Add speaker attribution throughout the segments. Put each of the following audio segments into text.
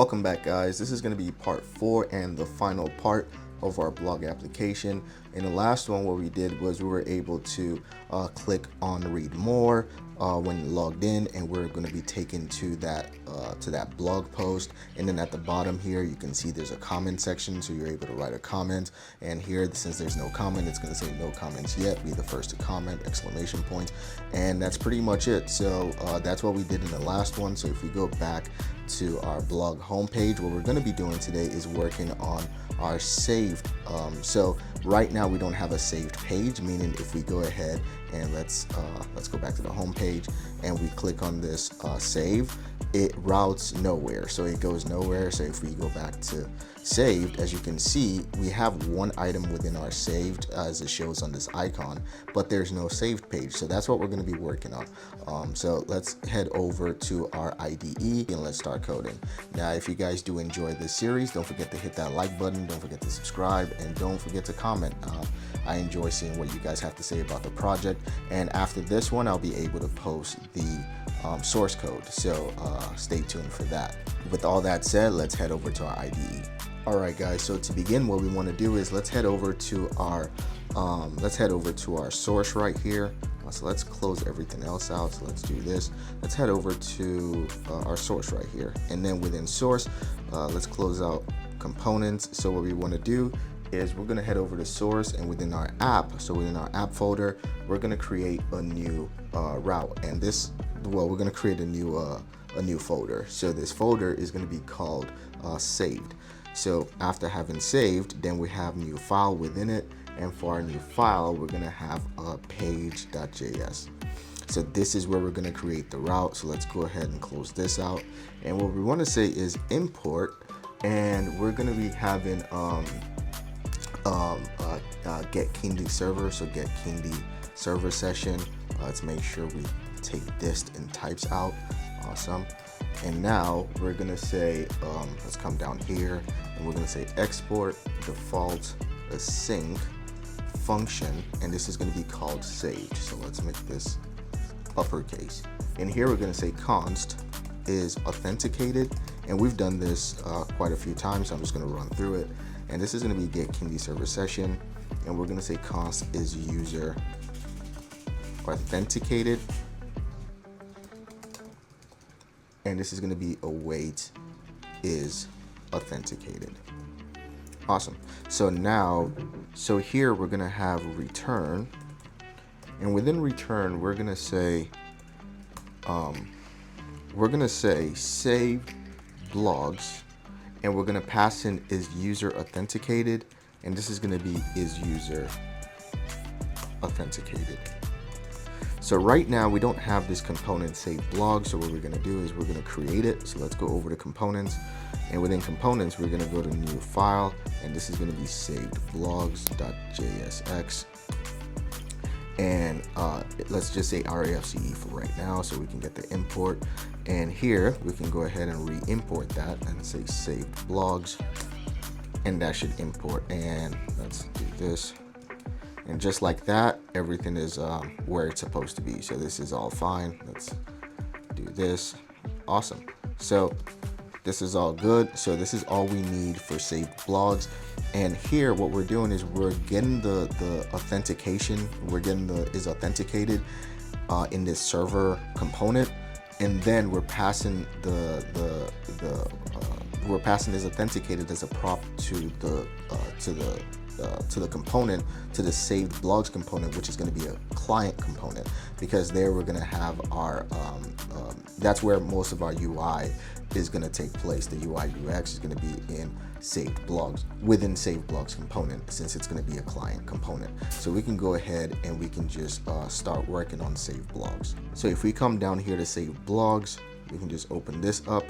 Speaker 1: Welcome back, guys. This is going to be part 4 and the final part of our blog application. In the last one, what we did was we were able to click on read more when logged in, and we're going to be taken to that blog post. And then at the bottom here, you can see there's a comment section, so you're able to write a comment. And here, since there's no comment, it's going to say no comments yet, be the first to comment, exclamation point. And that's pretty much it. So that's what we did in the last one. So if we go back to our blog homepage, what we're going to be doing today is working on our saved. So right now we don't have a saved page, meaning if we go ahead and let's go back to the home page and we click on this save, it routes nowhere, so it goes nowhere. So if we go back to saved, as you can see, we have one item within our saved as it shows on this icon, but there's no saved page. So that's what we're going to be working on. So let's head over to our IDE and let's start coding. Now, if you guys do enjoy this series, don't forget to hit that like button, don't forget to subscribe, and don't forget to comment. I enjoy seeing what you guys have to say about the project, and after this one I'll be able to post the source code, so stay tuned for that. With all that said, let's head over to our IDE. Alright guys, so to begin, what we want to do is let's head over to our source right here. So let's close everything else out. So let's do this. Let's head over to our source right here, and then within source, let's close out components. So what we want to do is we're going to head over to source, and within our app, so within our app folder, we're going to create a new route, and we're going to create a new folder. So this folder is going to be called saved. So after having saved, then we have new file within it, and for our new file, we're going to have a page.js. So this is where we're going to create the route. So let's go ahead and close this out, and what we want to say is import, and we're going to be having get Kindy server. So get Kindy server session. Let's make sure we take dist and types out. Awesome. And now we're gonna say let's come down here, and we're gonna say export default async function, and this is gonna be called saved. So let's make this uppercase, and here we're gonna say const is authenticated, and we've done this quite a few times, so I'm just gonna run through it. And this is going to be get Kindy server session, and we're going to say const is user authenticated, and this is going to be await is authenticated. Awesome. So now, so here we're going to have return, and within return we're going to say save blogs, and we're going to pass in is user authenticated, and this is going to be is user authenticated. So right now we don't have this component save blog, so what we're going to do is we're going to create it. So let's go over to components, and within components we're going to go to new file, and this is going to be saved blogs.jsx, and let's just say RAFCE for right now so we can get the import. And here we can go ahead and re-import that and say saved blogs, and that should import. And let's do this, and just like that, everything is where it's supposed to be. So this is all fine. Let's do this. Awesome. So this is all good. So this is all we need for saved blogs. And here what we're doing is we're getting the authentication, we're getting the is authenticated in this server component, and then we're passing we're passing is authenticated as a prop to the component, to the saved blogs component, which is going to be a client component, because there we're going to have our that's where most of our UI is going to take place. The UI UX is going to be in saved blogs, within saved blogs component, since it's going to be a client component. So we can go ahead and we can just start working on saved blogs. So if we come down here to saved blogs, we can just open this up.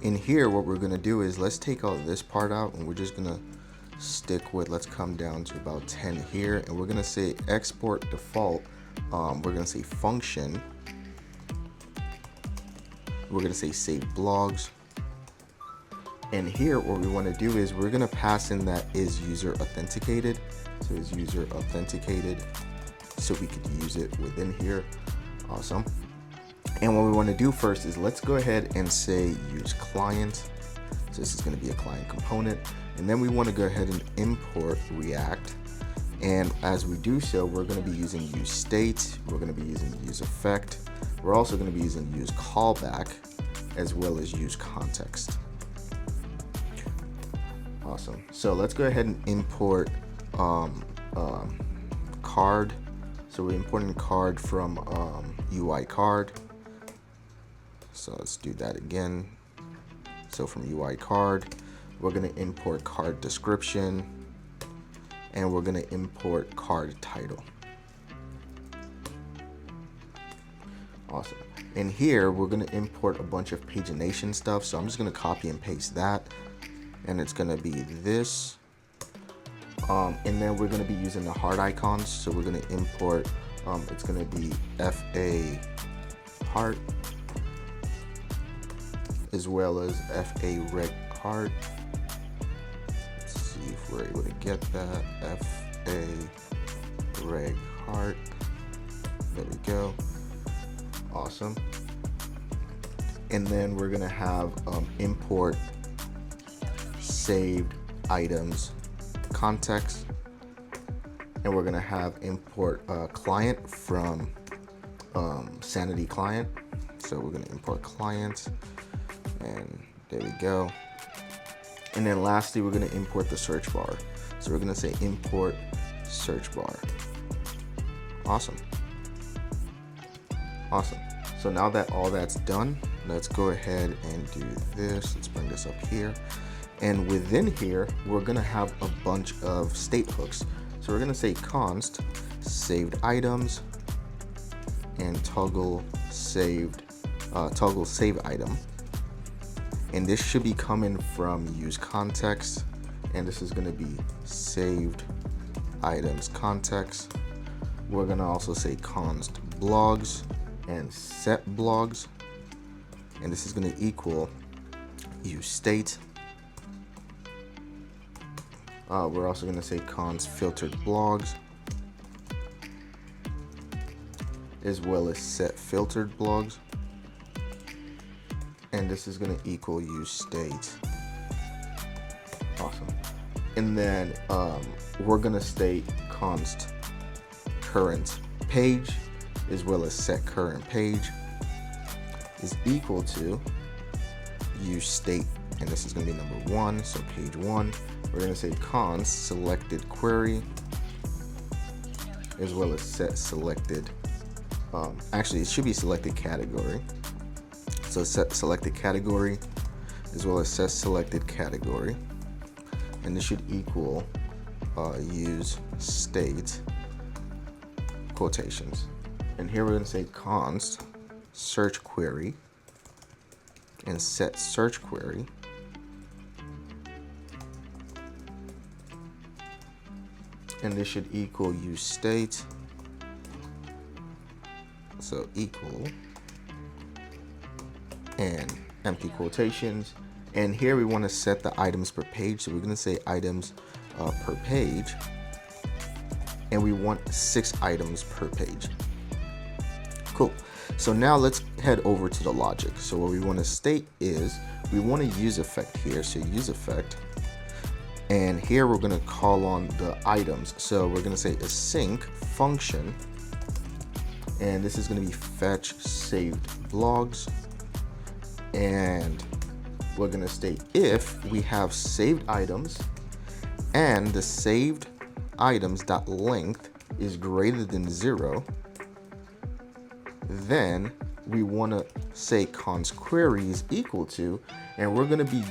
Speaker 1: In here, what we're going to do is let's take all this part out, and we're just going to stick with, let's come down to about 10 here, and we're going to say export default. We're going to say function. We're going to say save blogs, and here what we want to do is we're going to pass in that is user authenticated. So is user authenticated, so we could use it within here. Awesome. And what we want to do first is let's go ahead and say use client. So this is going to be a client component. And then we want to go ahead and import React. And as we do so, we're going to be using use state, we're going to be using use effect, we're also going to be using use callback, as well as use context. Awesome. So let's go ahead and import card. So we're importing card from UI card. So let's do that again. So from UI card, we're going to import card description, and we're going to import card title. Awesome. And here we're going to import a bunch of pagination stuff. So I'm just going to copy and paste that, and it's going to be this. And then we're going to be using the heart icons. So we're going to import, it's going to be FA heart, as well as FA reg heart. Let's see if we're able to get that. FA reg heart. There we go. Awesome. And then we're going to have import saved items context, and we're going to have import client from Sanity client. So we're going to import client, and there we go. And then lastly, we're going to import the search bar. So we're going to say import search bar. Awesome. Awesome. So now that all that's done, let's go ahead and do this. Let's bring this up here. And within here, we're going to have a bunch of state hooks. So we're going to say const saved items and toggle saved save item. And this should be coming from use context. And this is going to be saved items context. We're going to also say const blogs and set blogs. And this is going to equal use state. We're also going to say const filtered blogs, as well as set filtered blogs. And this is going to equal use state. Awesome. And then we're going to state const current page, as well as set current page is equal to use state. And this is going to be number 1, so page 1. We're going to say const selected query, as well as set selected, actually it should be selected category. So set selected category, as well as set selected category. And this should equal use state quotations. And here we're going to say const search query and set search query. And this should equal use state. So equal and empty quotations. And here we want to set the items per page. So we're going to say items per page. And we want 6 items per page. Cool. So now let's head over to the logic. So what we want to state is we want to use effect here. So use effect. And here we're going to call on the items. So we're going to say async function. And this is going to be fetch saved blogs. And we're going to state if we have saved items and the saved items dot length is greater than 0, then we want to say const query is equal to, and we're going to be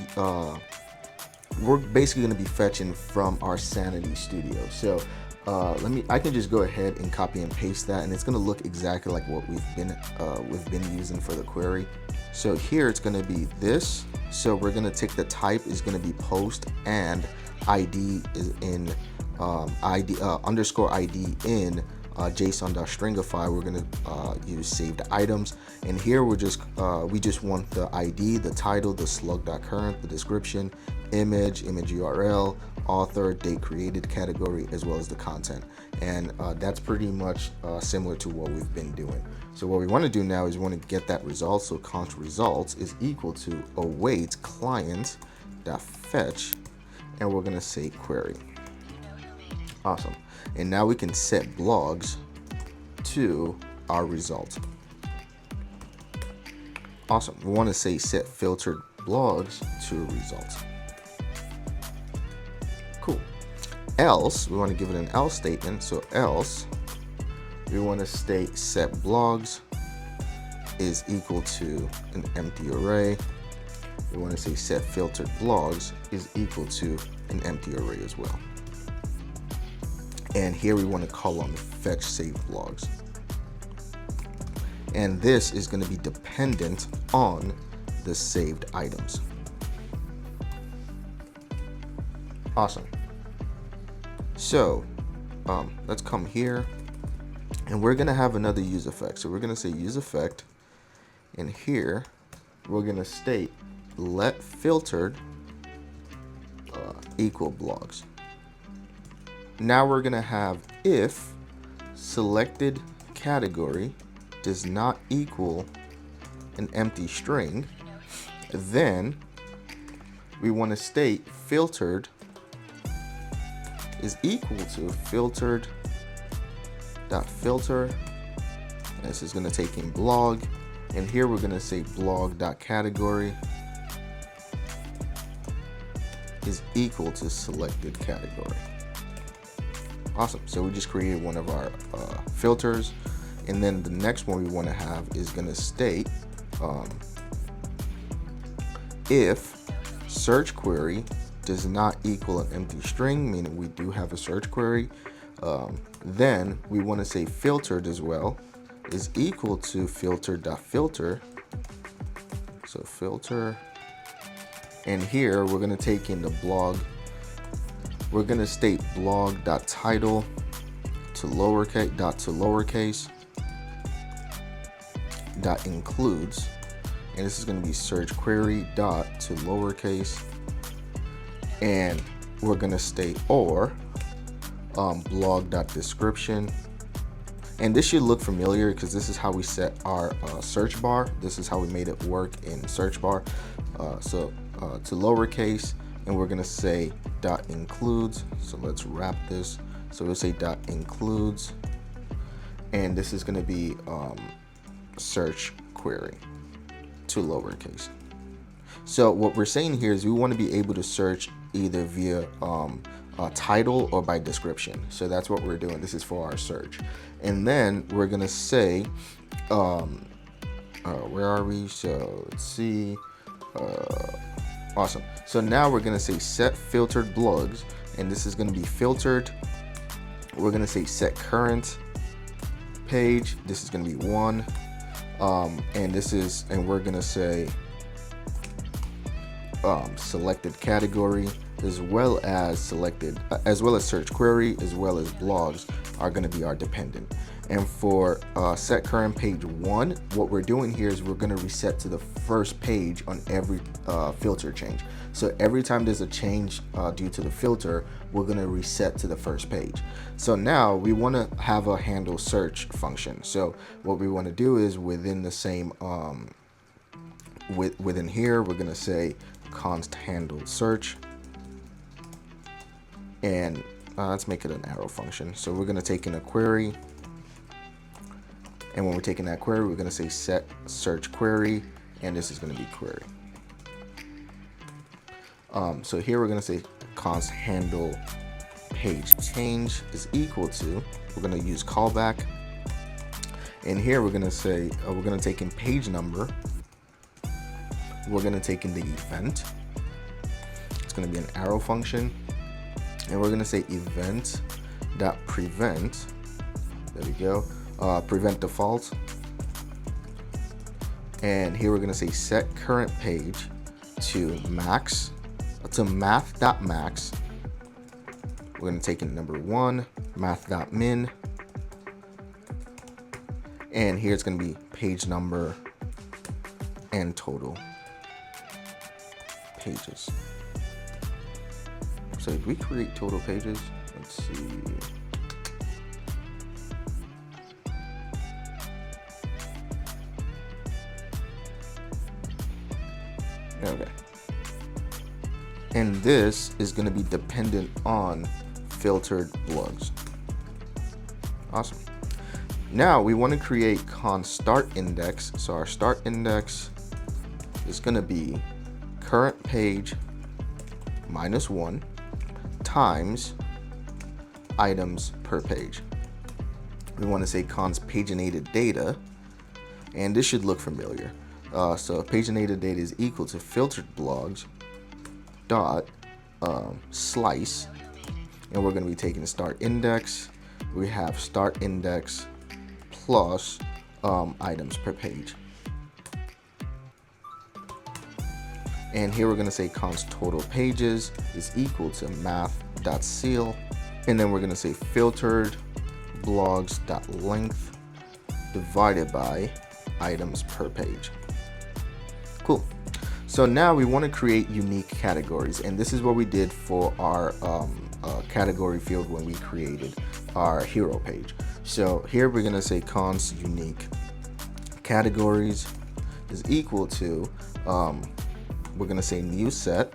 Speaker 1: we're basically going to be fetching from our Sanity Studio. So I can just go ahead and copy and paste that, and it's going to look exactly like what we've been using for the query. So here it's going to be this. So we're going to take the type is going to be post, and ID is in underscore ID in JSON.stringify. We're going to use saved items, and here we just want the ID, the title, the slug.current, the description, image URL, author, date created, category, as well as the content. And that's pretty much similar to what we've been doing. So what we want to do now is we want to get that result. So const results is equal to await client filter.fetch, and we're gonna say query. Awesome. And now we can set blogs to our result. Awesome. We want to say set filtered blogs to a result. Cool. Else, we want to give it an else statement. So else, we want to state set blogs is equal to an empty array. We want to say set filtered blogs is equal to an empty array as well. And here we want to call on fetch saved blogs. And this is going to be dependent on the saved items. Awesome. So let's come here, and we're going to have another use effect. So we're going to say use effect, and here we're going to state let filtered equal blogs. Now we're going to have if selected category does not equal an empty string, then we want to state filtered is equal to filtered.filter. This is going to take in blog, and here we're going to say blog.category is equal to selected category. Awesome. So we just created one of our filters. And then the next one we want to have is going to state if search query does not equal an empty string, meaning we do have a search query, then we want to say filtered as well is equal to filtered.filter. So filter, and here we're going to take in the blog. We're going to state blog.title to lowercase dot includes, and this is going to be search query dot to lowercase, and we're going to state or blog dot description. And this should look familiar because this is how we set our search bar. This is how we made it work in search bar. To lowercase, and we're going to say dot includes. So let's wrap this. So we'll say dot includes, and this is going to be search query to lowercase. So what we're saying here is we want to be able to search either via title or by description. So that's what we're doing. This is for our search. And then we're going to say, where are we? So let's see. Awesome. So now we're going to say set filtered blogs, and this is going to be filtered. We're going to say set current page. This is going to be 1. And we're going to say selected category as well as search query as well as blogs are going to be our dependent. And for set current page 1, what we're doing here is we're going to reset to the first page on every filter change. So every time there's a change due to the filter, we're going to reset to the first page. So now we want to have a handle search function. So what we want to do is within the same within here, we're going to say const handle search, and let's make it an arrow function. So we're going to take in a query, and when we're taking that query, we're going to say set search query, and this is going to be query. So here we're going to say const handle page change is equal to, we're going to use callback, and here we're going to say we're going to take in page number, we're going to take in the event, it's going to be an arrow function, and we're going to say event dot prevent, there we go, prevent default, and here we're going to say set current page to max, to math.max. We're going to take in number 1, math.min, and here it's going to be page number and total pages. So did we create total pages? Let's see. Okay. And this is going to be dependent on filtered blogs. Awesome. Now we want to create const start index. So our start index is going to be current page -1 times items per page. We want to say const paginated data, and this should look familiar. So paginated data is equal to filtered blogs dot slice, and we're going to be taking the start index. We have start index plus items per page, and here we're going to say const total pages is equal to math.ceil, and then we're going to say filtered blogs.length divided by items per page. Cool. So now we want to create unique categories, and this is what we did for our category field when we created our hero page. So here we're going to say const unique categories is equal to, we're going to say new set.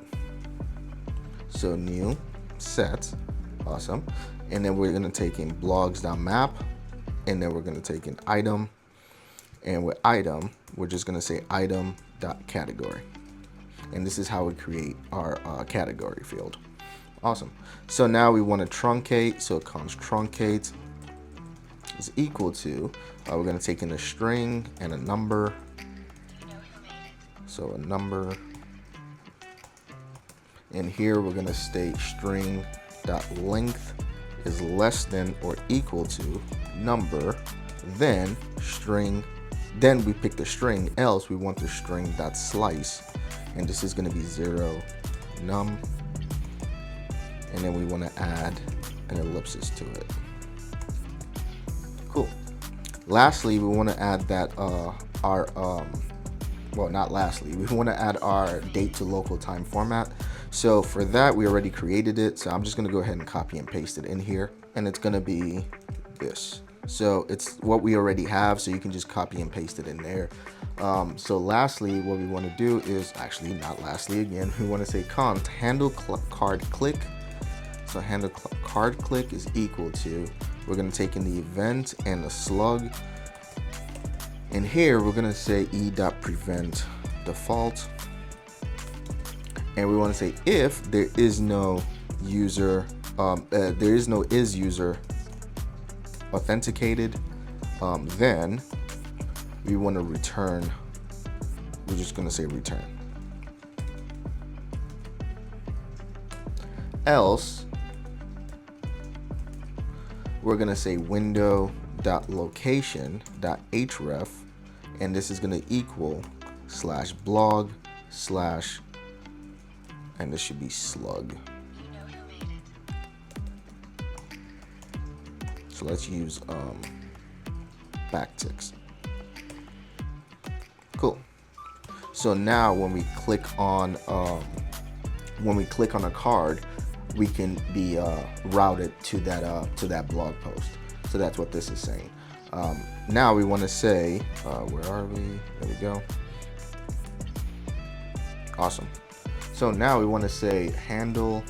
Speaker 1: So new set, awesome. And then we're going to take in blogs.map, and then we're going to take in item, and with item, we're just going to say item.category. And this is how we create our category field. Awesome. So now we want to truncate, so const truncate is equal to, we're going to take in a string and a number. So a number, and here we're going to state string.length is less than or equal to number, then string, then we pick the string, else we want the string.slice, and this is going to be 0 num, and then we want to add an ellipsis to it. Cool. Lastly, we want to add that well, not lastly, we want to add our date to local time format. So for that, we already created it. So I'm just going to go ahead and copy and paste it in here, and it's going to be this. So it's what we already have, so you can just copy and paste it in there. So lastly, what we want to do is, actually not lastly, again, we want to say const handle card click. So handle card click is equal to, we're going to take in the event and the slug, and here we're going to say e.prevent default, and we want to say if there is no user, is user authenticated, then we want to return, we're just going to say return. Else we're going to say window.location.href, and this is going to equal /blog/ and this should be slug. So let's use backticks. Cool. So now when we click on a card, we can be routed to that blog post. So that's what this is saying. Now we want to say, where are we? There we go. Awesome. So now we want to say handle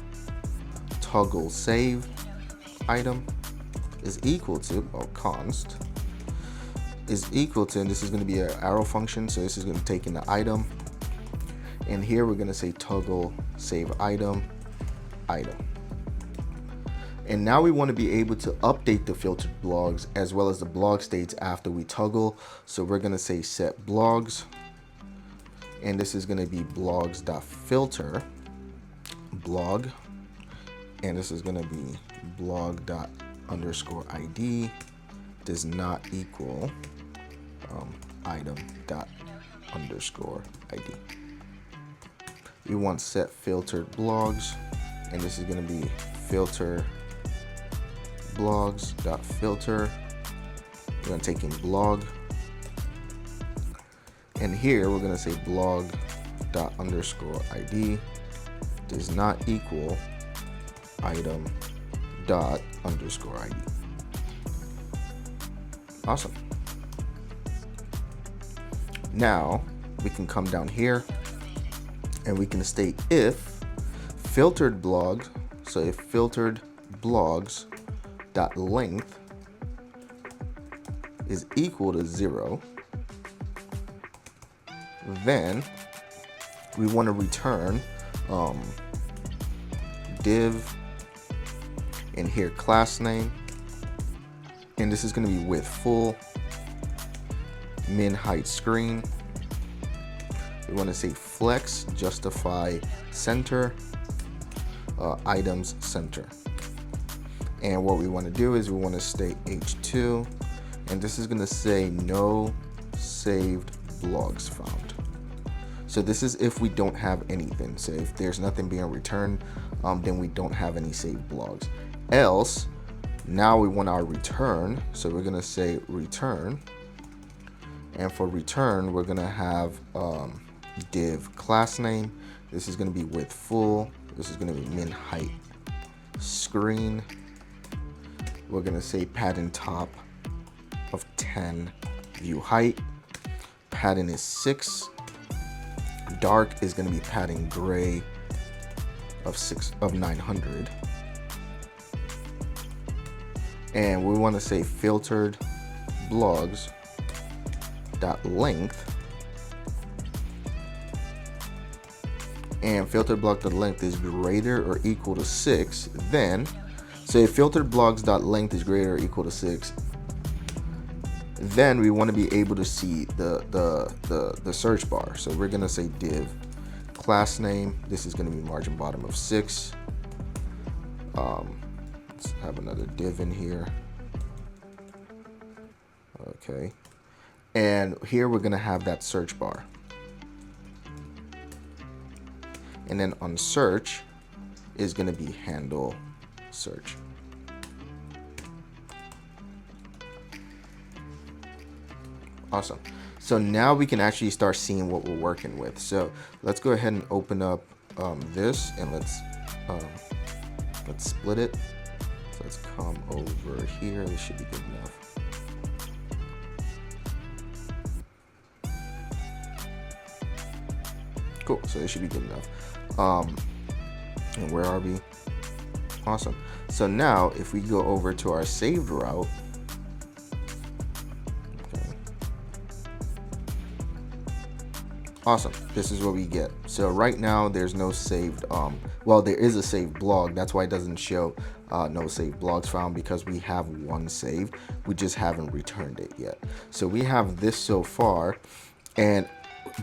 Speaker 1: toggle save item is equal to, const is equal to, and this is going to be an arrow function. So this is going to take in the item, and here we're going to say toggle save item. And now we want to be able to update the filtered blogs as well as the blog states after we toggle. So we're going to say set blogs, and this is going to be blogs.filter blog, and this is going to be blog._id does not equal item._id. We want set filtered blogs, and this is going to be filter blogs.filter. We're going to take in blog, and here we're going to say blog._id does not equal item._id. Awesome. Now we can come down here and we can state if filtered blogs, so if filtered blogs dot length is equal to 0, then we want to return div in here class name, and this is going to be width full, min height screen. We want to say flex justify center, items center. And what we want to do is we want to state h2, and this is going to say no saved blogs found. So this is if we don't have anything. So if there's nothing being returned, then we don't have any saved blogs. Else, now we want our return. So we're going to say return. And for return, we're going to have div class name. This is going to be width full. This is going to be min height screen. We're going to say padding top of 10, view height. Padding is 6. Dark is going to be padding gray of 900. And we want to say filtered blogs dot length, and filtered block dot length is greater or equal to 6. Then so if filtered blogs dot length is greater or equal to 6, then we want to be able to see the search bar. So we're going to say div class name. This is going to be margin bottom of 6. Let's have another div in here. Okay. And here we're going to have that search bar. And then on search is going to be handle search. Awesome. So now we can actually start seeing what we're working with. So let's go ahead and open up this, and let's split it. So let's come over here. This should be good enough. Cool. So this should be good enough. And where are we? Awesome. So now if we go over to our saved route, awesome, this is what we get. So right now there's no saved, well, there is a saved blog. That's why it doesn't show no saved blogs found, because we have one saved. We just haven't returned it yet. So we have this so far, and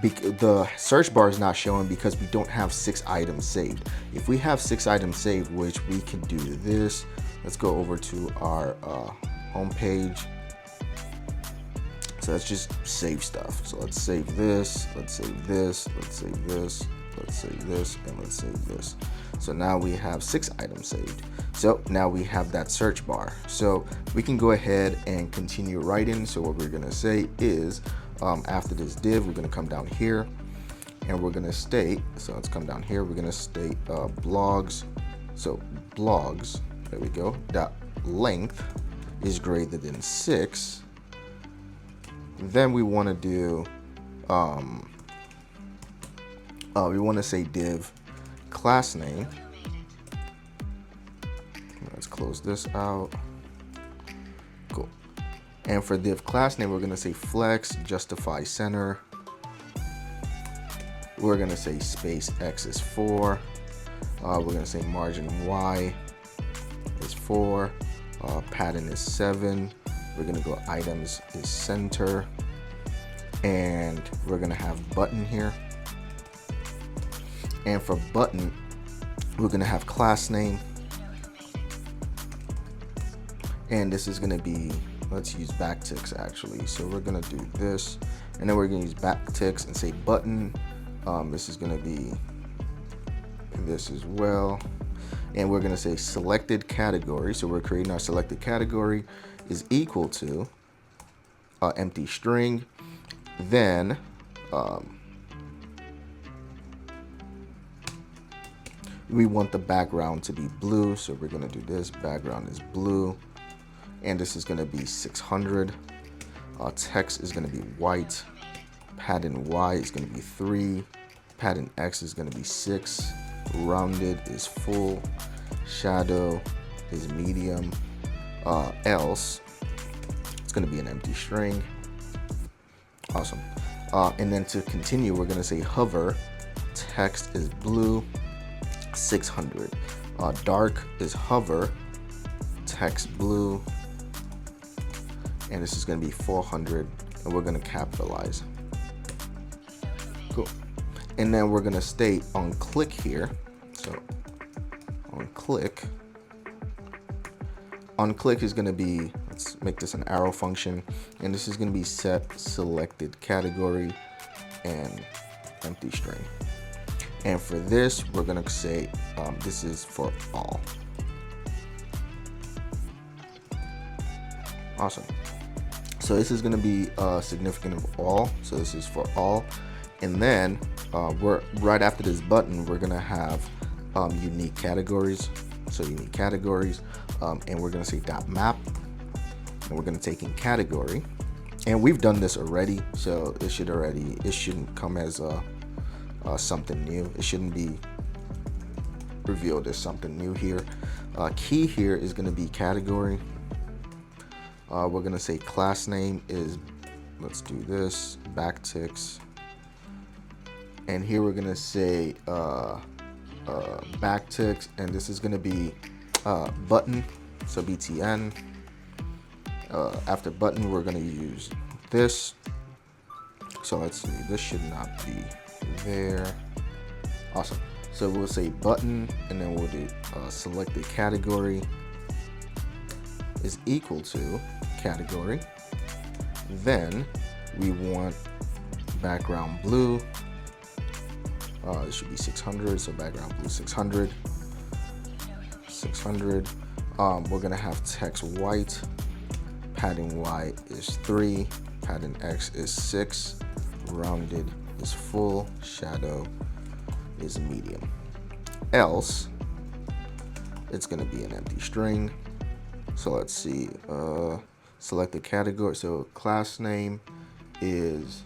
Speaker 1: the search bar is not showing because we don't have 6 items saved. If we have 6 items saved, which we can do this, let's go over to our home page. So let's just save stuff. So let's save this, let's save this, let's save this, let's save this, and let's save this. So now we have 6 items saved. So now we have that search bar. So we can go ahead and continue writing. So what we're gonna say is, after this div, we're gonna come down here and we're gonna state, so let's come down here, we're gonna state blogs. So blogs, there we go, dot length is greater than 6. Then we want to do, we want to say div class name. Let's close this out. Cool. And for div class name, we're going to say flex justify center. We're going to say space X is 4. We're going to say margin Y is 4. Padding is 7. We're gonna go items is center, and we're gonna have button here. And for button, we're gonna have class name, and this is gonna be, let's use backticks actually. So we're gonna do this, and then we're gonna use backticks and say button. This is gonna be this as well, and we're gonna say selected category. So we're creating our selected category is equal to empty string. Then we want the background to be blue, so we're going to do this. Background is blue, and this is going to be 600. Text is going to be white. Padding Y is going to be 3. Padding X is going to be 6. rounded is full, shadow is medium, else it's going to be an empty string. Awesome. And then to continue, we're going to say hover, text is blue, 600. Dark is hover, text blue, and this is going to be 400, and we're going to capitalize. Cool. And then we're going to state on click here. So on click is going to be, let's make this an arrow function, and this is going to be set selected category and empty string. And for this, we're going to say this is for all. Awesome. So this is going to be significant of all. So this is for all. And then we're right after this button, we're going to have unique categories. So unique categories, and we're going to say .map, and we're going to take in category. And we've done this already, so it shouldn't come as something new. It shouldn't be revealed as something new here. Key here is going to be category. We're going to say class name is, let's do this, backticks. And here we're going to say backticks, and this is going to be button, so btn. After button, we're going to use this. So let's see, this should not be there. Awesome. So we'll say button, and then we'll do selected category is equal to category. Then we want background blue. It should be 600, so background blue 600. 600. We're gonna have text white. Padding Y is 3. Padding X is 6. Rounded is full. Shadow is medium. Else, it's gonna be an empty string. So let's see. Select the category. So class name is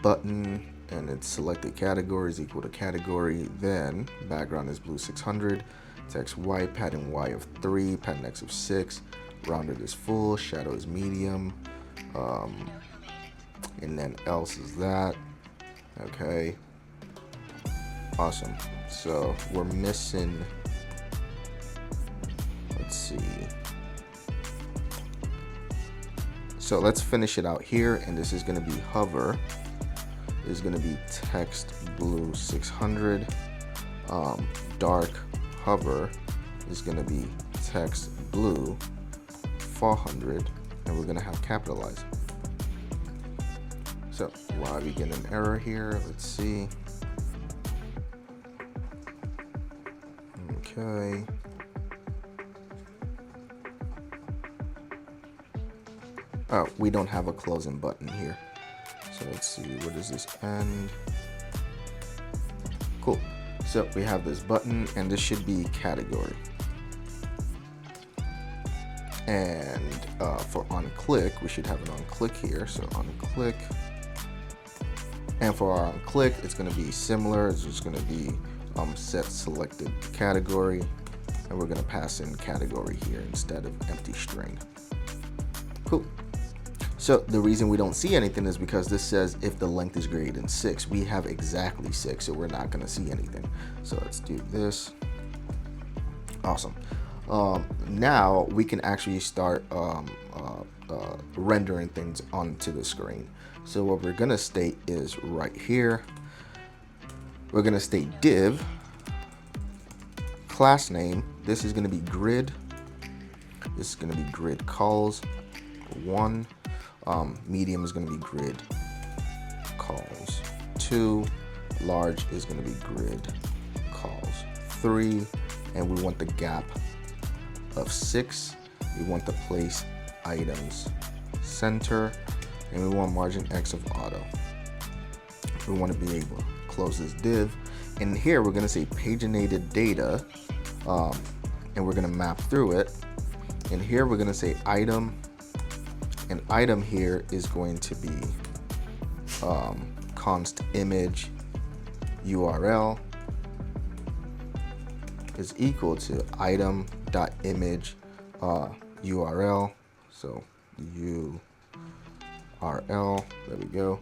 Speaker 1: button, and it's selected category is equal to category. Then background is blue 600, text white, padding Y of 3, padding X of 6, rounded is full, shadow is medium, and then else is that. Okay, awesome. So we're missing, let's see. So let's finish it out here, and this is going to be hover. Is going to be text blue 600. Dark hover is going to be text blue 400, and we're going to have capitalize. So why we get an error here? Let's see. Okay. Oh, we don't have a closing button here. So let's see, where does this end? Cool. So we have this button, and this should be category. And for on click, we should have an on click here. So on click. And for our on click, it's going to be similar. It's just going to be set selected category, and we're going to pass in category here instead of empty string. Cool. So the reason we don't see anything is because this says if the length is greater than 6. We have exactly 6, so we're not going to see anything. So let's do this. Awesome. Now we can actually start rendering things onto the screen. So what we're going to state is right here. We're going to state div class name. This is going to be grid. This is going to be grid calls 1. Medium is going to be grid calls 2. Large is going to be grid calls 3. And we want the gap of 6. We want the place items center, and we want margin X of auto. We want to be able to close this div. And here we're going to say paginated data, and we're going to map through it. And here we're going to say item. And item here is going to be const image URL, is equal to item.image URL. So URL, there we go.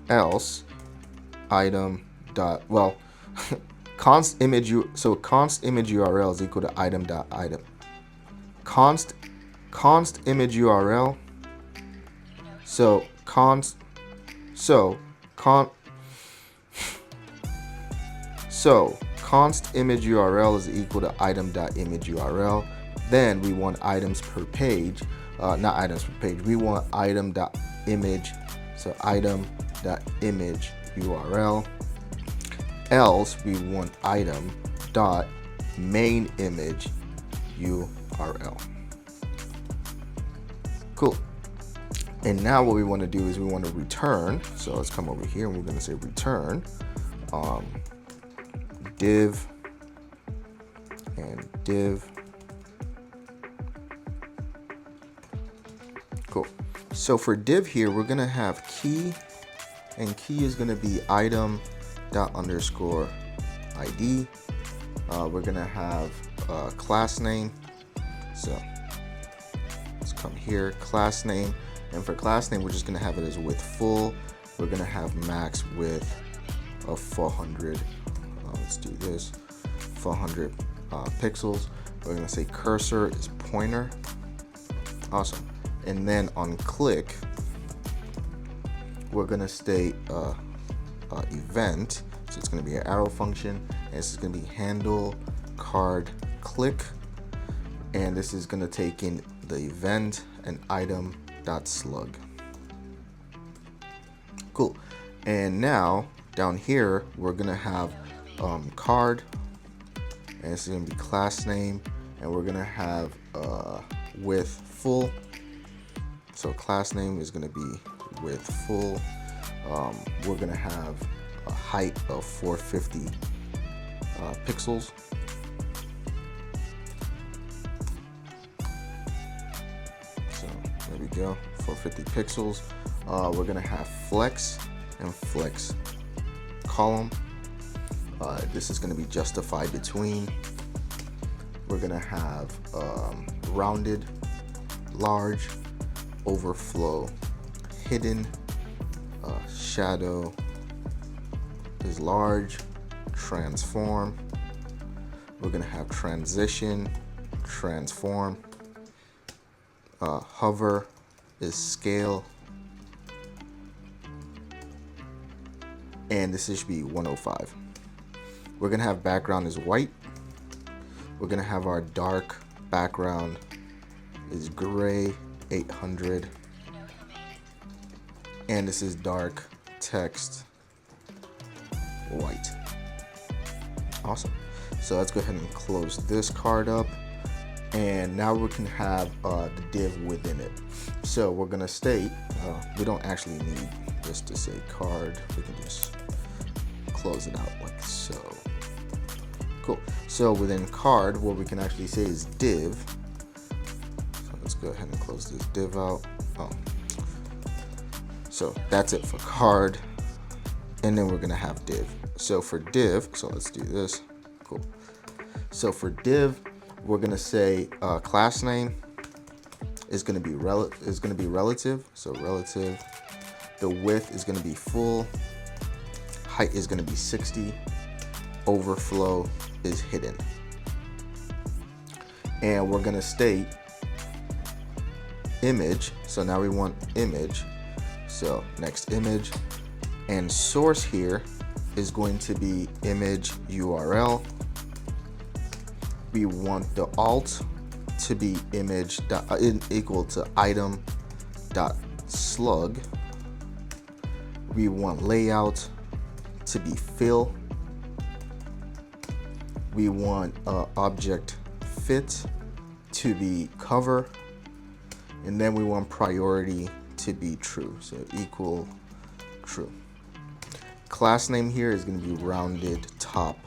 Speaker 1: Else item dot, well, const image URL is equal to item.item. Const image URL. So const image URL is equal to item.image URL. Then we want items per page, not items per page. We want item.image, so item.image URL. Else we want item.main image URL. Cool. And now what we want to do is we want to return. So let's come over here and we're going to say return div and div. Cool. So for div here, we're going to have key, and key is going to be item._id. We're going to have class name. So let's come here, class name. And for class name, we're just going to have it as width full. We're going to have max width of 400. Let's do this, 400 pixels. We're going to say cursor is pointer. Awesome. And then on click, we're going to state event. So it's going to be an arrow function. And this is going to be handle card click. And this is going to take in the event and item.slug. Cool. And now down here, we're going to have card, and this is going to be class name, and we're going to have width full. So class name is going to be width full. We're going to have a height of 450 pixels. So there we go, 450 pixels. We're going to have flex and flex column. This is going to be justified between. We're going to have rounded, large, overflow, hidden, shadow is large, transform. We're going to have transition, transform, hover is scale, and this should be 105. We're going to have background is white. We're going to have our dark background is gray, 800. And this is dark text white. Awesome. So let's go ahead and close this card up. And now we can have the div within it. So we're going to state, we don't actually need this to say card. We can just close it out like so. Cool. So within card, what we can actually say is div. So let's go ahead and close this div out. Oh. So that's it for card. And then we're going to have div. So for div, so let's do this. Cool. So for div, we're going to say class name is going to be relative. So relative. The width is going to be full. Height is going to be 60. Overflow is hidden. And we're going to state image. So now we want image. So next image, and source here is going to be image URL. We want the alt to be image equal to item.slug. We want layout to be fill. We want object fit to be cover, and then we want priority to be true, so equal true. Class name here is going to be rounded top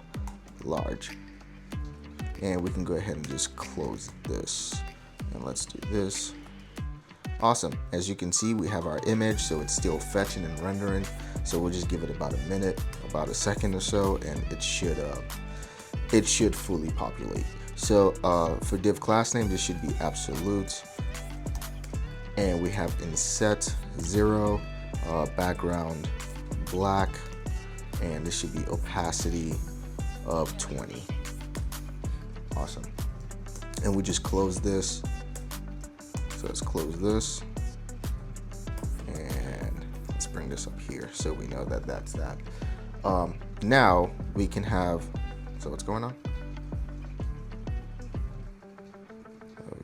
Speaker 1: large, and we can go ahead and just close this, and let's do this. Awesome. As you can see, we have our image, so it's still fetching and rendering, so we'll just give it about a minute, about a second or so, and it should it should fully populate. So for div class name, this should be absolute. And we have inset 0, background black, and this should be opacity of 20. Awesome. And we just close this. So let's close this. And let's bring this up here so we know that that's that. Now we can have, so what's going on?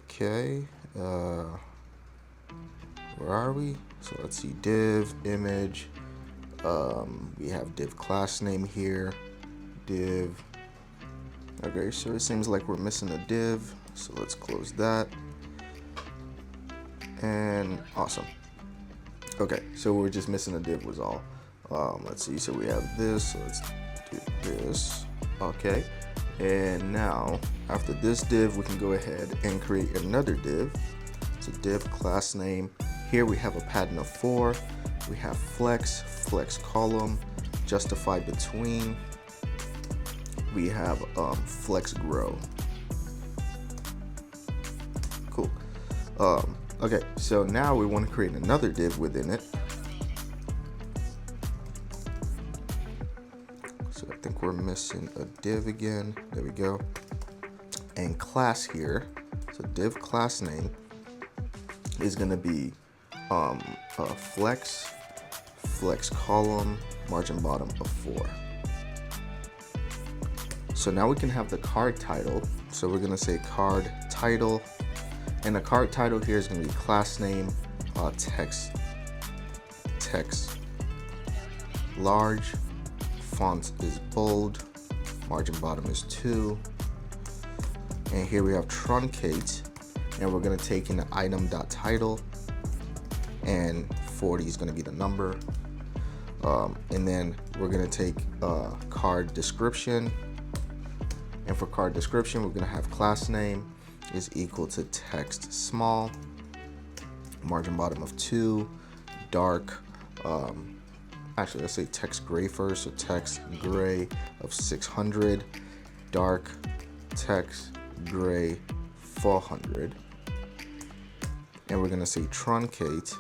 Speaker 1: Okay. Where are we? So let's see, div, image. We have div class name here, div. Okay, so it seems like we're missing a div. So let's close that. And awesome. Okay, so we're just missing a div was all. Let's see, so we have this, so let's do this. Okay, and now after this div, we can go ahead and create another div. So div class name. Here we have a pattern of 4. We have flex column, justify between. We have flex grow. Cool. Okay, so now we want to create another div within it. So I think we're missing a div again. There we go. And class here. So div class name is going to be flex column, margin bottom of 4. So now we can have the card title. So we're gonna say card title, and the card title here is gonna be class name, text large, font is bold, margin bottom is 2, and here we have truncate, and we're gonna take in the item.title, and 40 is gonna be the number, and then we're gonna take card description. And for card description, we're gonna have class name is equal to text small, margin bottom of 2, dark, actually let's say text gray first, so text gray of 600, dark text gray 400. And we're gonna say truncate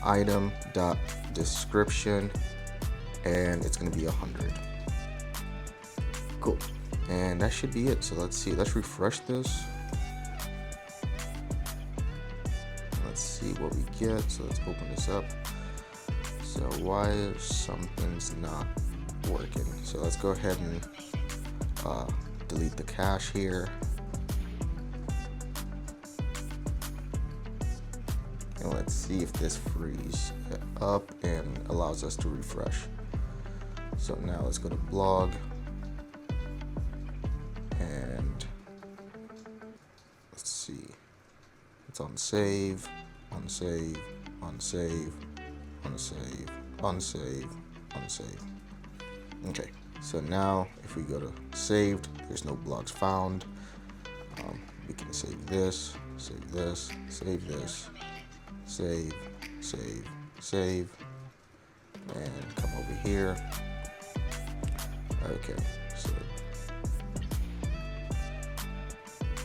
Speaker 1: item dot description, and it's gonna be 100. Cool. And that should be it. So let's see, let's refresh this. Let's see what we get. So let's open this up. So why something's not working? So let's go ahead and delete the cache here. And let's see if this frees up and allows us to refresh. So now let's go to blog. It's unsave, unsave, unsave, unsave, unsave, unsave. Okay, so now if we go to saved, there's no blogs found. We can save this, save this, save this, save, save, save, and come over here. Okay, so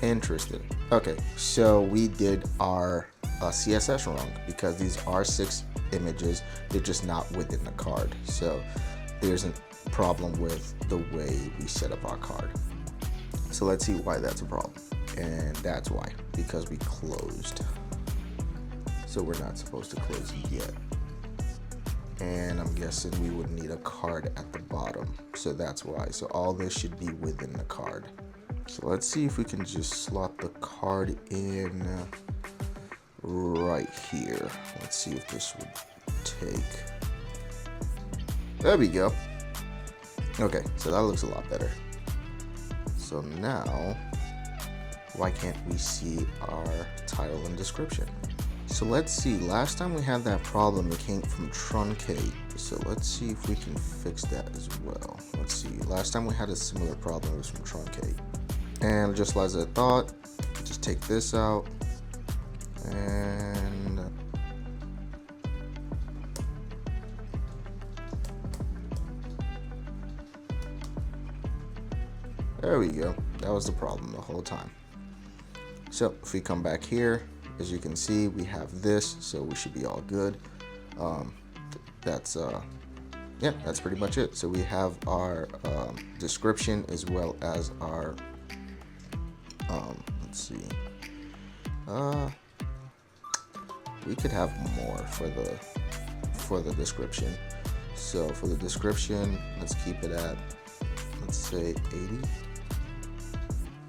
Speaker 1: interesting. Okay, so we did our CSS wrong because these are 6 images. They're just not within the card. So there's a problem with the way we set up our card. So let's see why that's a problem. And that's why, because we closed. So we're not supposed to close yet. And I'm guessing we would need a card at the bottom. So that's why. So all this should be within the card. So let's see if we can just slot the card in right here. Let's see if this would take. There we go. Okay, so that looks a lot better. So now, why can't we see our title and description? So let's see, last time we had that problem, it came from truncate. So let's see if we can fix that as well. Let's see, last time we had a similar problem, it was from truncate. And just as I thought, just take this out and There we go. That was the problem the whole time. So if we come back here, as you can see, we have this, so we should be all good. Yeah, that's pretty much it. So we have our description as well as our let's see, we could have more for the description. So for the description, let's keep it at, let's say 80.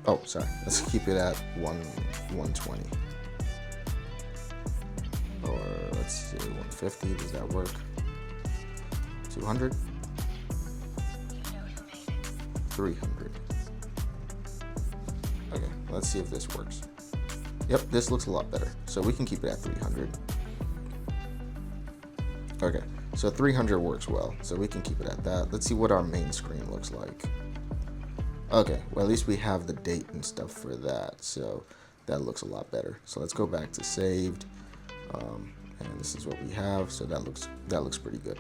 Speaker 1: Oh, sorry, let's keep it at 120, or let's say 150. Does that work? 200, 300. Okay, let's see if this works. Yep, this looks a lot better. So we can keep it at 300. Okay, so 300 works well. So we can keep it at that. Let's see what our main screen looks like. Okay, well, at least we have the date and stuff for that. So that looks a lot better. So let's go back to saved. And this is what we have. So that looks pretty good.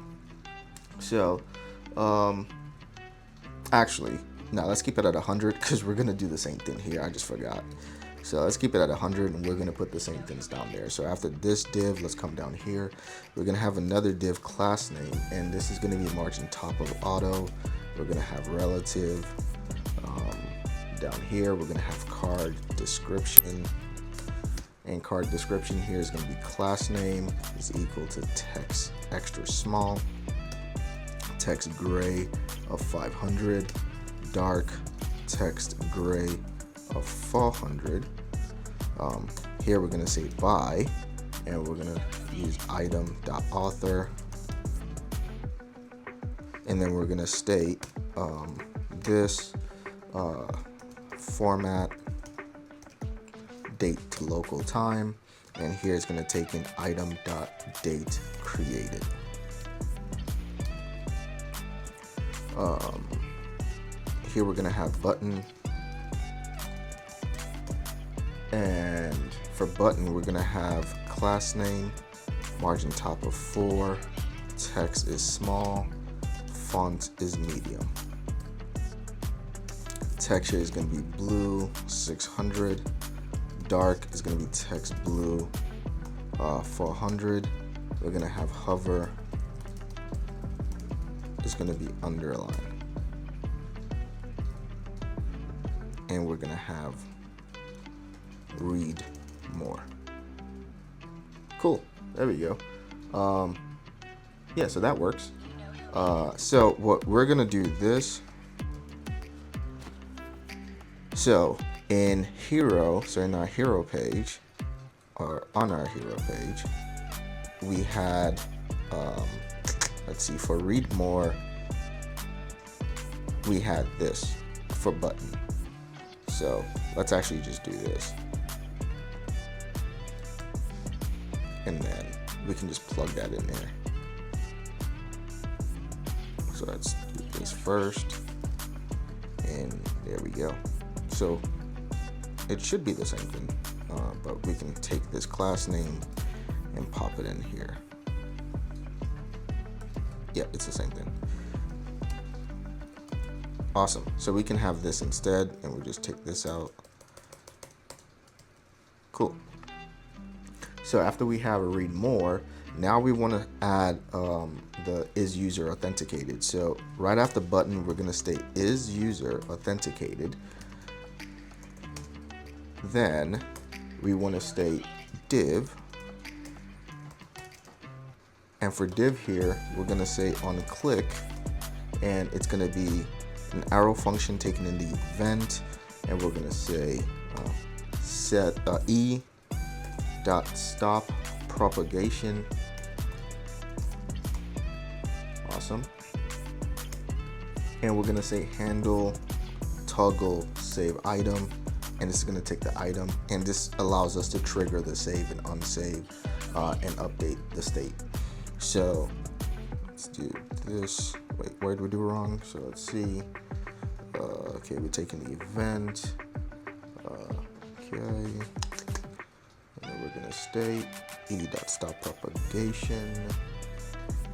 Speaker 1: So, actually, no, let's keep it at 100 because we're gonna do the same thing here. I just forgot. So let's keep it at 100, and we're gonna put the same things down there. So after this div, let's come down here. We're gonna have another div class name, and this is gonna be margin top of auto. We're gonna have relative. Down here, we're gonna have card description, and card description here is gonna be class name is equal to text extra small, text gray of 500, dark text gray of 400. Here we're gonna say by, and we're gonna use item.author, and then we're gonna state this format date to local time, and here it's gonna take in item.date created. Here we're gonna have button, and for button we're gonna have class name, margin top of 4, text is small, font is medium, texture is gonna be blue 600, dark is gonna be text blue 400. We're gonna have hover is gonna be underline, and we're gonna have read more. Cool, there we go. Yeah, so that works. So what we're gonna do this, so in hero, so in our hero page, or on our hero page, we had let's see, for read more, we had this for button. So let's actually just do this, and then we can just plug that in there. So let's do this first, and there we go. So it should be the same thing, but we can take this class name and pop it in here. Yeah, it's the same thing. Awesome. So we can have this instead, and we'll just take this out. Cool. So after we have a read more, now we want to add the is user authenticated. So right after button, we're going to state is user authenticated. Then we want to state div. And for div here, we're going to say on click, and it's going to be an arrow function taken in the event, and we're going to say set e.stop propagation. Awesome. And we're going to say handle toggle save item, and this is going to take the item, and this allows us to trigger the save and unsave and update the state. So let's do this. Wait, where did we do wrong? So let's see. Okay, we're taking the event. Okay, and then we're gonna state e.stop propagation,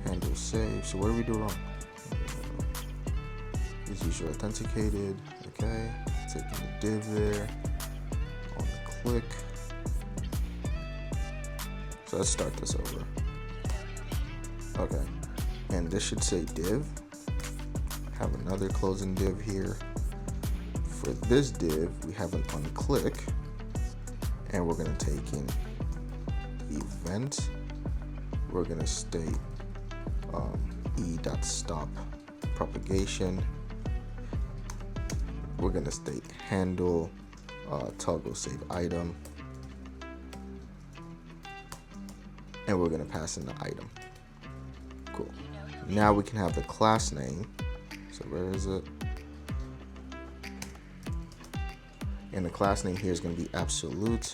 Speaker 1: handle save. So what did we do wrong? Is user authenticated? Okay, taking the div there on the click. So let's start this over. Okay, and this should say div. Have another closing div here. For this div, we have an onClick, and we're going to take in event. We're going to state e.stop propagation. We're going to state handle toggle save item, and we're going to pass in the item. Cool. Now we can have the class name. So where is it? And the class name here is going to be absolute,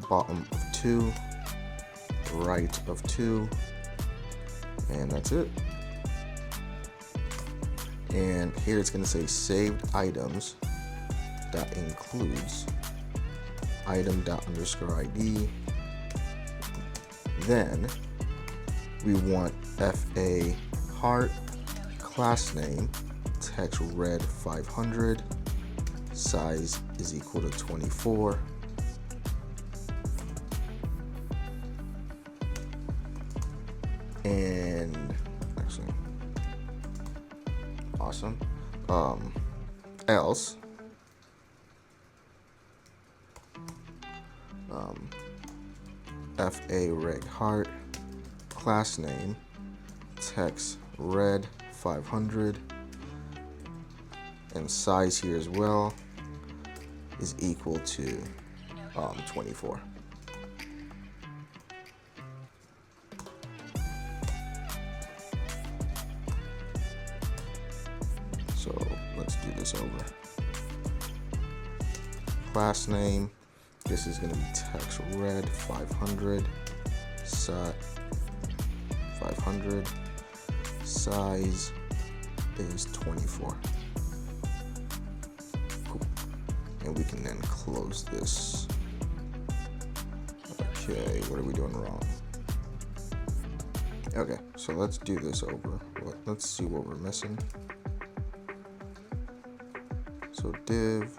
Speaker 1: bottom of 2, right of 2, and that's it. And here it's going to say saved items that includes item._id. Then we want FA heart, class name, text red 500, size is equal to 24. And actually, awesome. Else, FA reg heart, class name, text red 500, and size here as well is equal to 24. So let's do this over. Class name, this is going to be text red 500, 500, size is 24. Cool. And we can then close this. Okay, what are we doing wrong? Okay, so let's do this over. Let's see what we're missing. So div.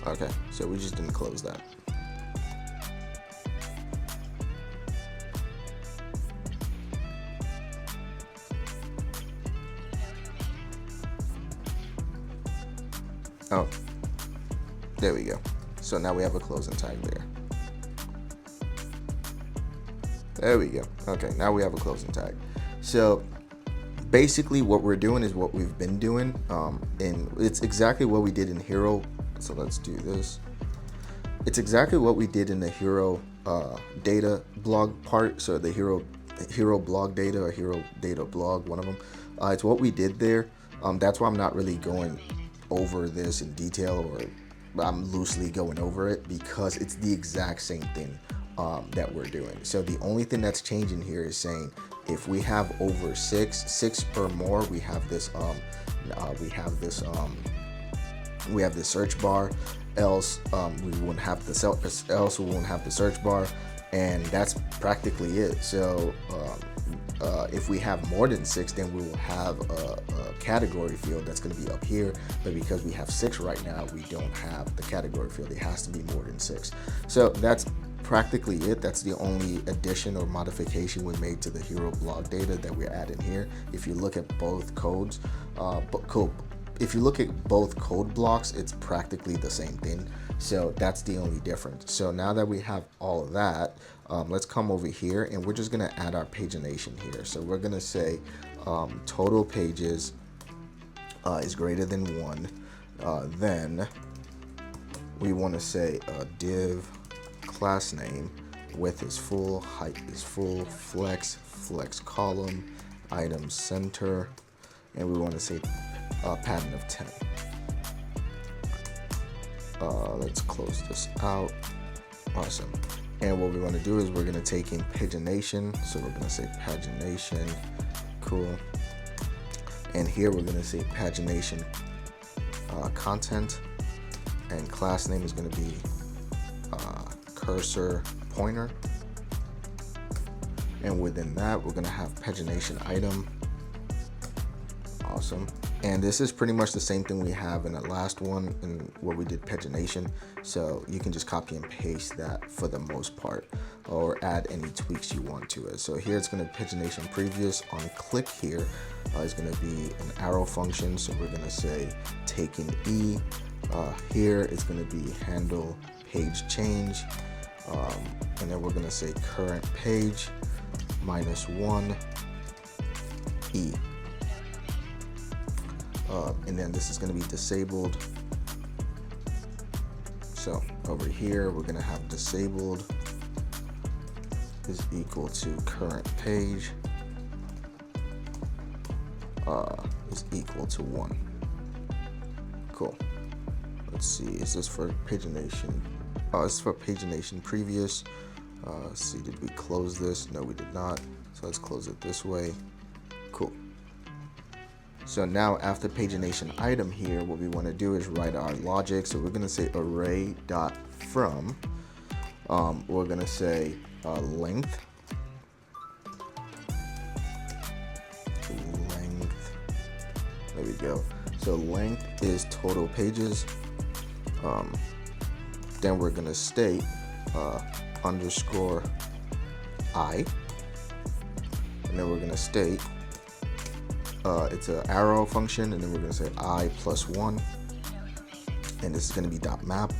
Speaker 1: Okay, so we just didn't close that. Oh, there we go. So now we have a closing tag there. There we go. Okay, now we have a closing tag. So basically what we're doing is what we've been doing, and it's exactly what we did in Hero. So let's do this. It's exactly what we did in the Hero data blog part. So the Hero blog data or Hero data blog, one of them. It's what we did there. That's why I'm not really going over this in detail, or I'm loosely going over it, because it's the exact same thing that we're doing. So the only thing that's changing here is saying if we have over six or more, we have this search bar. Else we wouldn't have the search bar, and that's practically it. So if we have more than 6, then we will have a category field that's going to be up here, but because we have 6 right now, we don't have the category field. It has to be more than 6. So that's practically it. That's the only addition or modification we made to the Hero blog data that we're adding here. If you look at both codes, if you look at both code blocks, it's practically the same thing. So that's the only difference. So now that we have all of that, let's come over here and we're just gonna add our pagination here. So we're gonna say total pages is greater than 1. Then we wanna say div class name, width is full, height is full, flex column, item center, and we wanna say pattern of 10. Let's close this out. Awesome. And what we want to do is we're going to take in pagination. So we're going to say pagination. Cool. And here we're going to say pagination content. And class name is going to be cursor pointer. And within that, we're gonna have pagination item. Awesome. And this is pretty much the same thing we have in the last one in where we did pagination. So you can just copy and paste that for the most part, or add any tweaks you want to it. So here it's going to be pagination previous. On click here is going to be an arrow function. So we're going to say taking E. Here it's going to be handle page change. And then we're going to say current page -1 E. And then this is going to be disabled. So over here, we're going to have disabled is equal to current page is equal to 1. Cool. Let's see, is this for pagination? Oh, it's for pagination previous. Let's see, did we close this? No, we did not. So let's close it this way. Cool. So now after pagination item here, what we want to do is write our logic. So we're going to say array.from. We're going to say length. There we go. So length is total pages. Then we're going to state underscore I. And then we're going to state it's an arrow function, and then we're going to say I +1, and this is going to be .map.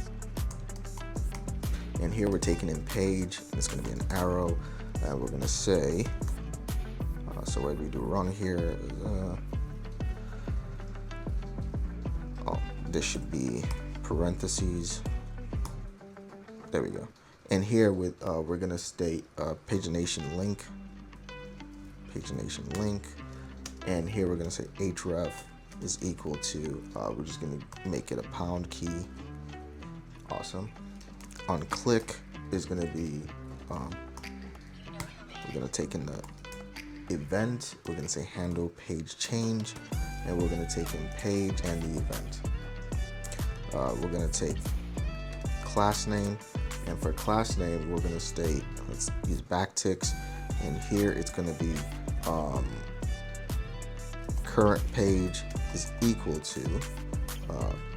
Speaker 1: And here we're taking in page, and it's going to be an arrow, and we're going to say so what we do wrong here is this should be parentheses. There we go. And here with we're going to state pagination link. And here we're going to say href is equal to, we're just going to make it a pound key. Awesome. On click is going to be, we're going to take in the event, we're going to say handle page change, and we're going to take in page and the event. We're going to take class name, and for class name, we're going to state, let's use backticks, and here it's going to be, current page is equal to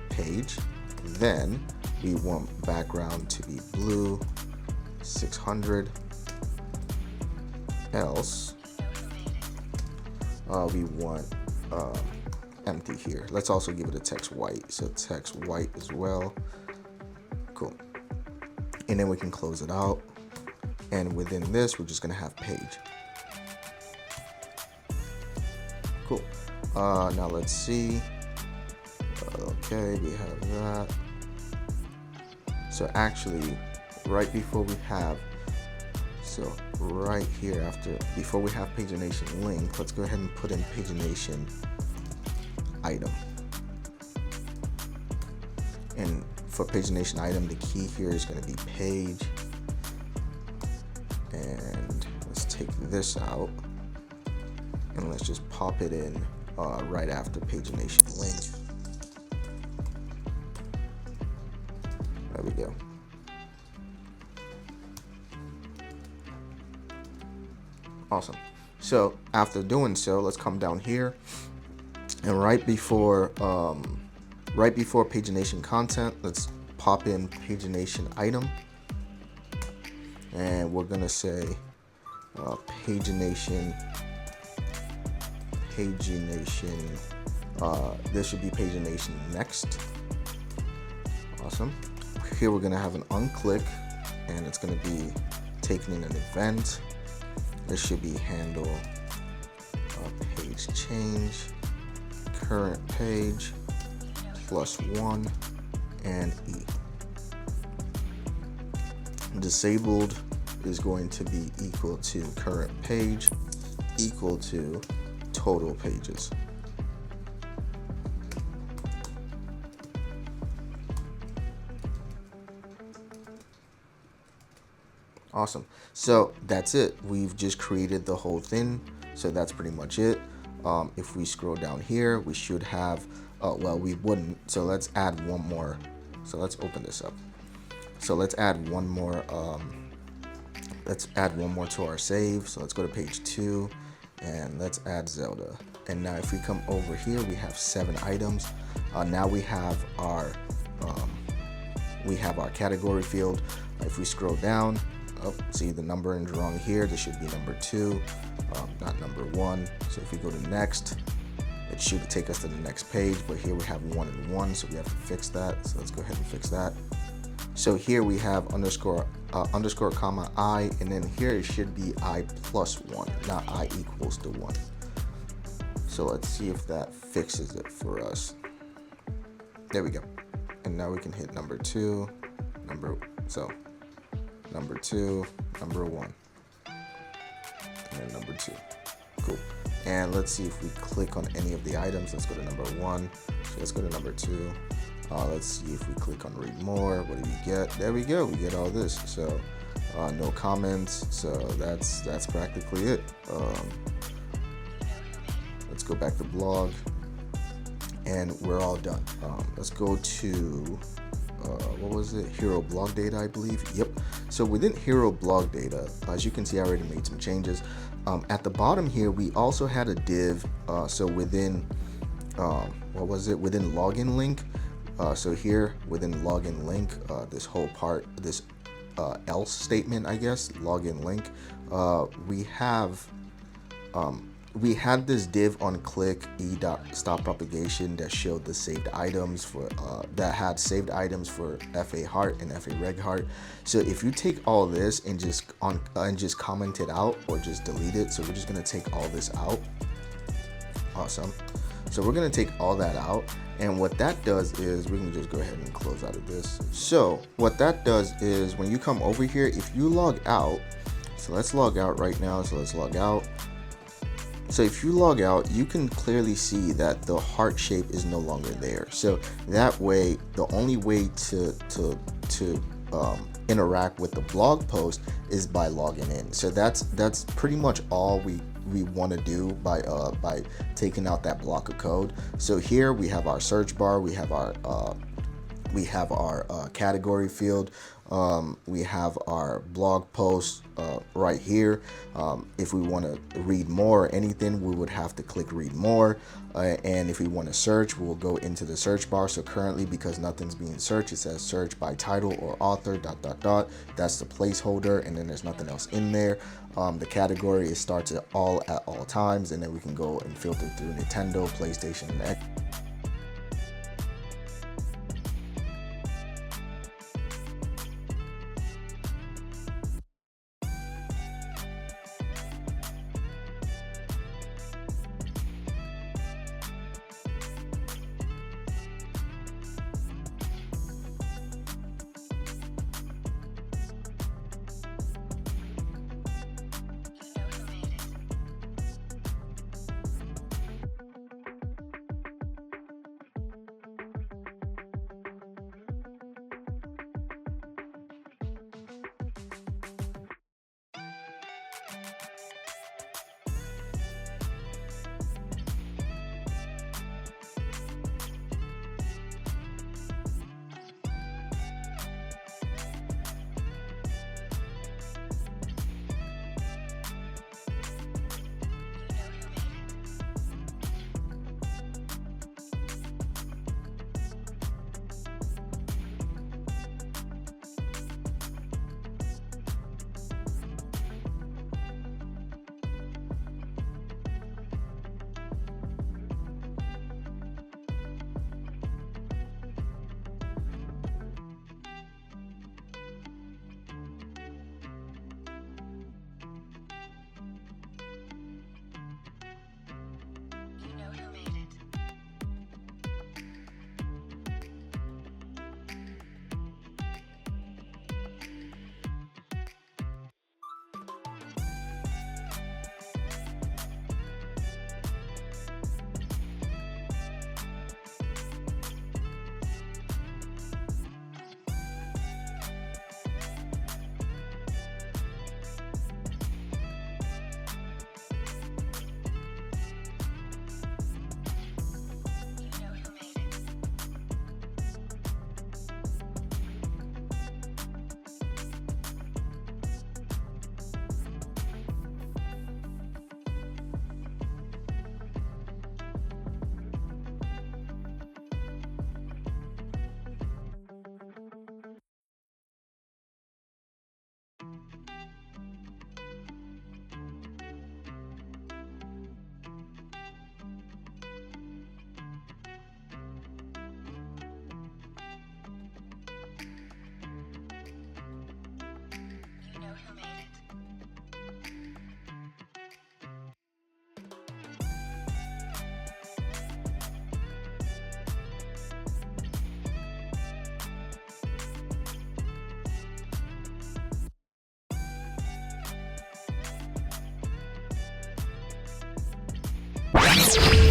Speaker 1: page. Then we want background to be blue 600. Else we want empty here. Let's also give it a text white. So text white as well. Cool. And then we can close it out. And within this, we're just going to have page. Cool. Now let's see. Okay, we have that. So actually, right before we have, so right here before we have pagination link, let's go ahead and put in pagination item. And for pagination item, the key here is going to be page. And let's take this out. And let's just pop it in right after pagination link. There we go. Awesome. So after doing so, let's come down here, and right before pagination content, let's pop in pagination item, and we're gonna say pagination. This should be pagination next. Awesome. Here we're gonna have an unclick, and it's gonna be taking in an event. This should be handle page change, current page +1, and E. Disabled is going to be equal to current page equal to total pages. Awesome. So that's it. We've just created the whole thing. So that's pretty much it. If we scroll down here, we should have, well, we wouldn't. So let's add one more. So let's open this up. So let's add one more. Let's add one more to our save. So let's go to page 2 and let's add Zelda. And now if we come over here, we have 7 items. Now we have our category field. If we scroll down, see the numbering wrong here. This should be number 2, not number 1. So if we go to next, it should take us to the next page, but here we have 1 and 1, so we have to fix that. So let's go ahead and fix that. So here we have underscore comma I, and then here it should be I plus 1, not I equals to 1. So let's see if that fixes it for us. There we go. And now we can hit number 2, number 2, number 1, and then number 2. Cool. And let's see if we click on any of the items. Let's go to number 1. So let's go to number 2. Let's see if we click on read more. What do we get? There we go. We get all this. So no comments. So that's practically it. Let's go back to blog, and we're all done. Let's go to what was it? Hero blog data, I believe. Yep. So within Hero blog data, as you can see, I already made some changes. At the bottom here, we also had a div. So within what was it? Within login link. So here within login link, this whole part, this else statement, I guess, login link, we had this div on click e.stop propagation that showed the saved items for that had saved items for FA heart and FA reg heart. So if you take all this and just comment it out or just delete it, so we're just gonna take all this out. Awesome. So we're gonna take all that out, and what that does is we can just go ahead and close out of this. So what that does is when you come over here, if you log out, so let's log out right now. So let's log out. So if you log out, you can clearly see that the heart shape is no longer there. So that way, the only way to interact with the blog post is by logging in. So that's pretty much all we want to do by taking out that block of code. So here we have our search bar, we have our category field, we have our blog post right here. If we want to read more or anything, we would have to click read more, and if we want to search, we'll go into the search bar. So currently, because nothing's being searched, it says search by title or author ... That's the placeholder, and then there's nothing else in there. The category, it starts at all times, and then we can go and filter through Nintendo, PlayStation, and X. Bye.